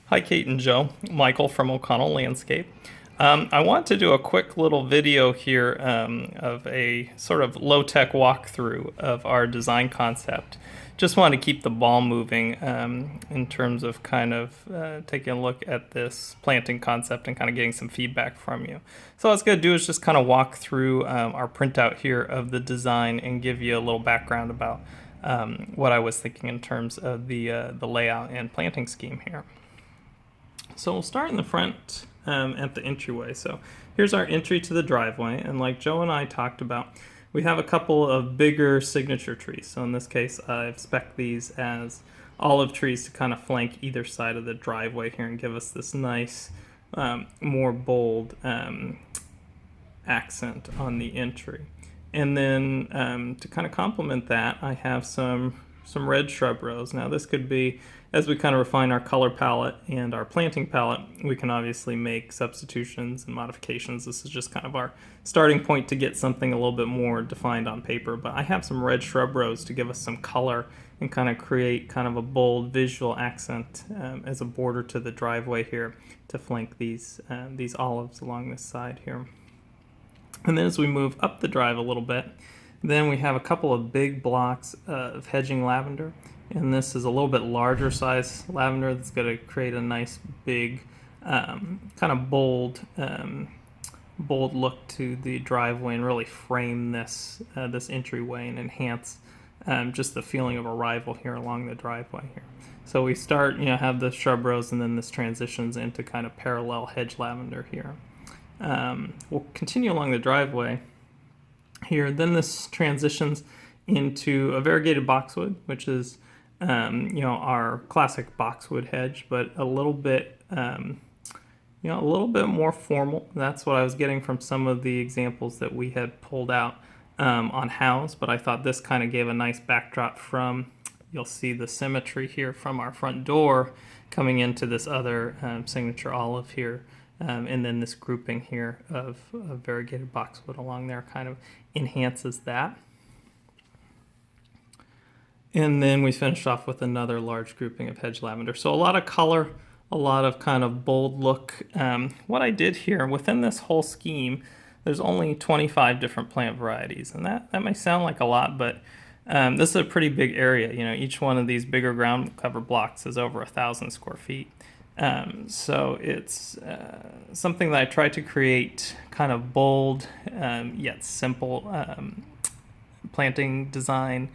Hi, Kate and Joe. Michael from O'Connell Landscape. I want to do a quick little video here of a sort of low-tech walkthrough of our design concept. Just want to keep the ball moving in terms of kind of taking a look at this planting concept and kind of getting some feedback from you. So what I was going to do is just kind of walk through our printout here of the design and give you a little background about what I was thinking in terms of the layout and planting scheme here. So we'll start in the front at the entryway. So here's our entry to the driveway, and like Joe and I talked about, we have a couple of bigger signature trees. So in this case, I've spec'd these as olive trees to kind of flank either side of the driveway here and give us this nice, more bold accent on the entry. And then to kind of complement that, I have some red shrub rows. Now this could be, as we kind of refine our color palette and our planting palette, we can obviously make substitutions and modifications. This is just kind of our starting point to get something a little bit more defined on paper. But I have some red shrub rows to give us some color and kind of create kind of a bold visual accent as a border to the driveway here to flank these olives along this side here. And then as we move up the drive a little bit, then we have a couple of big blocks of hedging lavender. And this is a little bit larger size lavender that's going to create a nice big kind of bold look to the driveway and really frame this entryway and enhance just the feeling of arrival here along the driveway here. So we start, have the shrub rows, and then this transitions into kind of parallel hedge lavender here. We'll continue along the driveway here. Then this transitions into a variegated boxwood, which is our classic boxwood hedge, but a little bit more formal. That's what I was getting from some of the examples that we had pulled out on House, but I thought this kind of gave a nice backdrop from, you'll see the symmetry here from our front door coming into this other signature olive here. And then this grouping here of variegated boxwood along there kind of enhances that. And then we finished off with another large grouping of hedge lavender. So a lot of color, a lot of kind of bold look. What I did here, within this whole scheme, there's only 25 different plant varieties. And that may sound like a lot, but this is a pretty big area. Each one of these bigger ground cover blocks is over 1,000 square feet. So it's something that I try to create kind of bold yet simple planting design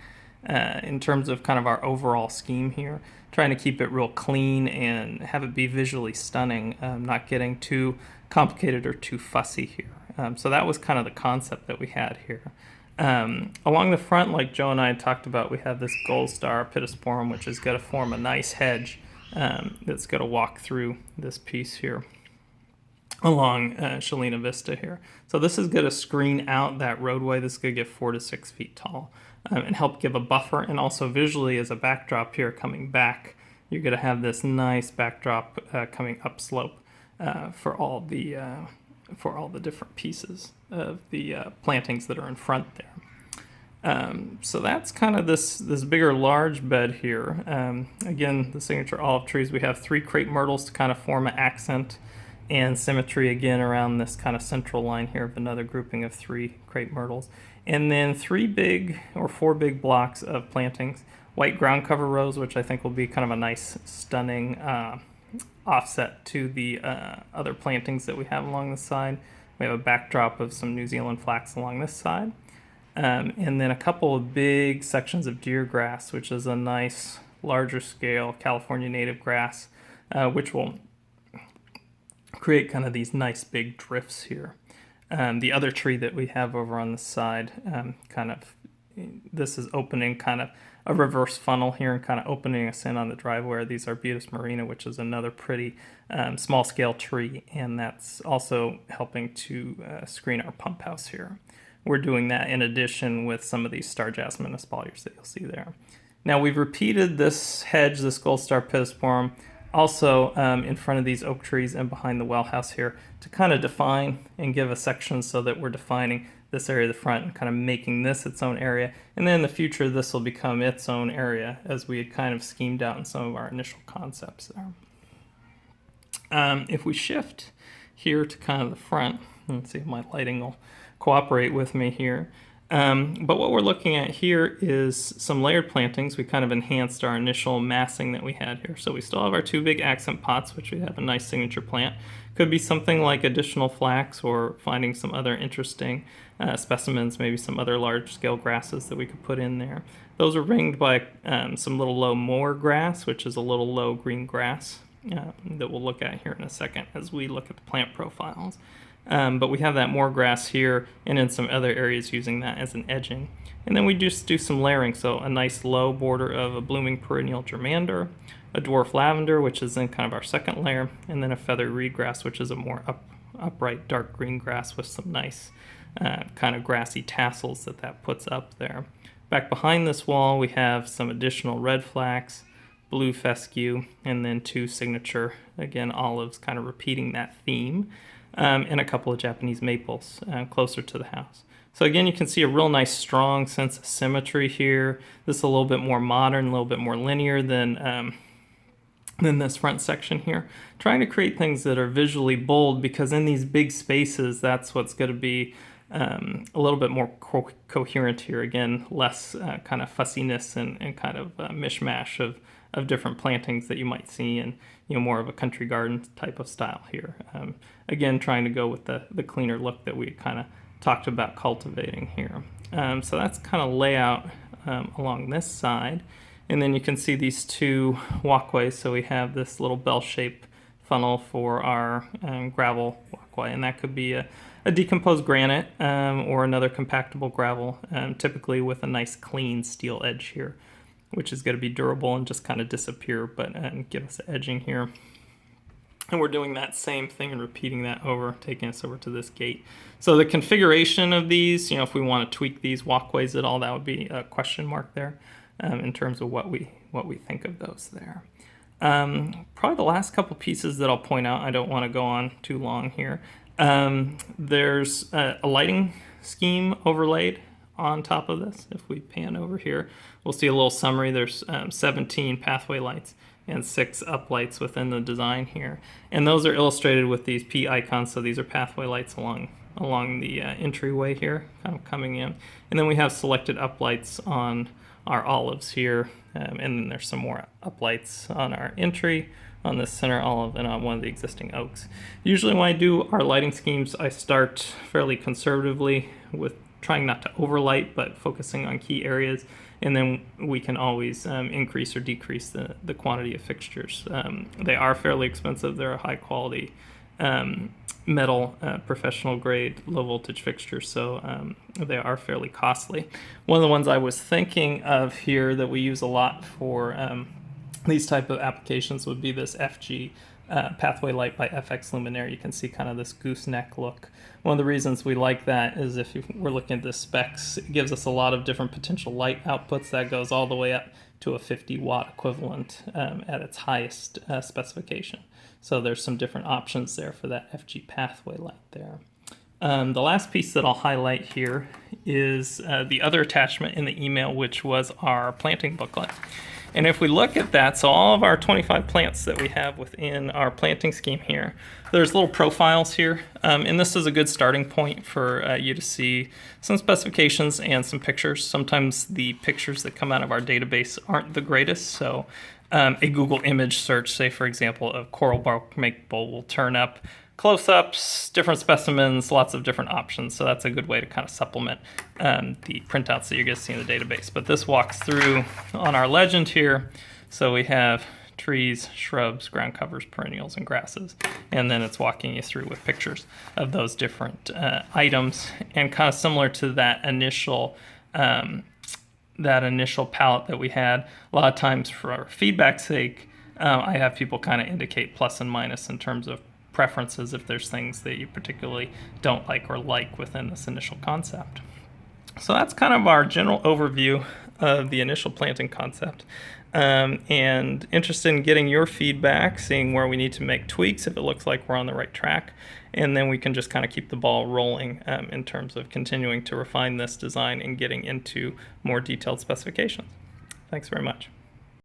in terms of kind of our overall scheme here. Trying to keep it real clean and have it be visually stunning, not getting too complicated or too fussy here. So that was kind of the concept that we had here. Along the front, like Joe and I had talked about, we have this gold star pittosporum, which is going to form a nice hedge that's going to walk through this piece here along Shalina Vista here. So this is going to screen out that roadway. This is going to get 4 to 6 feet tall and help give a buffer, and also visually as a backdrop here coming back, you're going to have this nice backdrop coming upslope for all the different pieces of the plantings that are in front there. So that's kind of this bigger large bed here. Again, the signature olive trees, we have 3 crepe myrtles to kind of form an accent and symmetry again around this kind of central line here of another grouping of 3 crepe myrtles. And then 4 big blocks of plantings, white ground cover rows, which I think will be kind of a nice stunning offset to the other plantings that we have along the side. We have a backdrop of some New Zealand flax along this side. And then a couple of big sections of deer grass, which is a nice larger scale California native grass, which will create kind of these nice big drifts here. The other tree that we have over on the side, this is opening kind of a reverse funnel here and kind of opening us in on the driveway. These are Arbutus marina, which is another pretty small scale tree, and that's also helping to screen our pump house here. We're doing that in addition with some of these star jasmine espaliers that you'll see there. Now we've repeated this hedge, this gold star pittosporum, also in front of these oak trees and behind the well house here to kind of define and give a section so that we're defining this area of the front and kind of making this its own area. And then in the future, this will become its own area as we had kind of schemed out in some of our initial concepts there. If we shift here to kind of the front, let's see if my lighting will cooperate with me here. But what we're looking at here is some layered plantings. We kind of enhanced our initial massing that we had here. So we still have our two big accent pots, which we have a nice signature plant. Could be something like additional flax or finding some other interesting specimens, maybe some other large-scale grasses that we could put in there. Those are ringed by some little low moor grass, which is a little low green grass that we'll look at here in a second as we look at the plant profiles. But we have that moor grass here and in some other areas using that as an edging. And then we just do some layering, so a nice low border of a blooming perennial germander, a dwarf lavender, which is in kind of our second layer, and then a feathery reed grass, which is a more upright dark green grass with some nice kind of grassy tassels that puts up there. Back behind this wall, we have some additional red flax, blue fescue, and then two signature, again, olives, kind of repeating that theme, and a couple of Japanese maples closer to the house. So again, you can see a real nice, strong sense of symmetry here. This is a little bit more modern, a little bit more linear than this front section here. Trying to create things that are visually bold, because in these big spaces, that's what's going to be a little bit more coherent here. Again, less kind of fussiness and kind of mishmash of different plantings that you might see in more of a country garden type of style here. Again, trying to go with the cleaner look that we kind of talked about cultivating here. So that's kind of layout along this side. And then you can see these two walkways. So we have this little bell-shaped funnel for our gravel walkway, and that could be a decomposed granite or another compactable gravel, typically with a nice clean steel edge here, which is going to be durable and just kind of disappear, but give us edging here. And we're doing that same thing and repeating that over, taking us over to this gate. So the configuration of these, if we want to tweak these walkways at all, that would be a question mark there in terms of what we think of those there. Probably the last couple pieces that I'll point out, I don't want to go on too long here. There's a lighting scheme overlaid on top of this. If we pan over here, we'll see a little summary. There's 17 pathway lights and 6 uplights within the design here. And those are illustrated with these P icons, so these are pathway lights along the entryway here, kind of coming in. And then we have selected uplights on our olives here, and then there's some more uplights on our entry, on the center olive, and on one of the existing oaks. Usually when I do our lighting schemes, I start fairly conservatively with trying not to overlight, but focusing on key areas, and then we can always increase or decrease the quantity of fixtures. They are fairly expensive. They're a high quality metal, professional grade, low voltage fixtures, so they are fairly costly. One of the ones I was thinking of here that we use a lot for these type of applications would be this FG pathway light by FX Luminaire. You can see kind of this gooseneck look. One of the reasons we like that is if we're looking at the specs, it gives us a lot of different potential light outputs. That goes all the way up to a 50 watt equivalent at its highest specification. So there's some different options there for that FG pathway light there. The last piece that I'll highlight here is the other attachment in the email, which was our planting booklet. And if we look at that, so all of our 25 plants that we have within our planting scheme here, there's little profiles here. And this is a good starting point for you to see some specifications and some pictures. Sometimes the pictures that come out of our database aren't the greatest. So a Google image search, say for example, of coral bark maple will turn up close-ups, different specimens, lots of different options. So that's a good way to kind of supplement the printouts that you're going to see in the database. But this walks through on our legend here. So we have trees, shrubs, ground covers, perennials, and grasses. And then it's walking you through with pictures of those different items. And kind of similar to that initial palette that we had, a lot of times for feedback's sake, I have people kind of indicate plus and minus in terms of preferences if there's things that you particularly don't like or like within this initial concept. So that's kind of our general overview of the initial planting concept. And interested in getting your feedback, seeing where we need to make tweaks if it looks like we're on the right track. And then we can just kind of keep the ball rolling in terms of continuing to refine this design and getting into more detailed specifications. Thanks very much.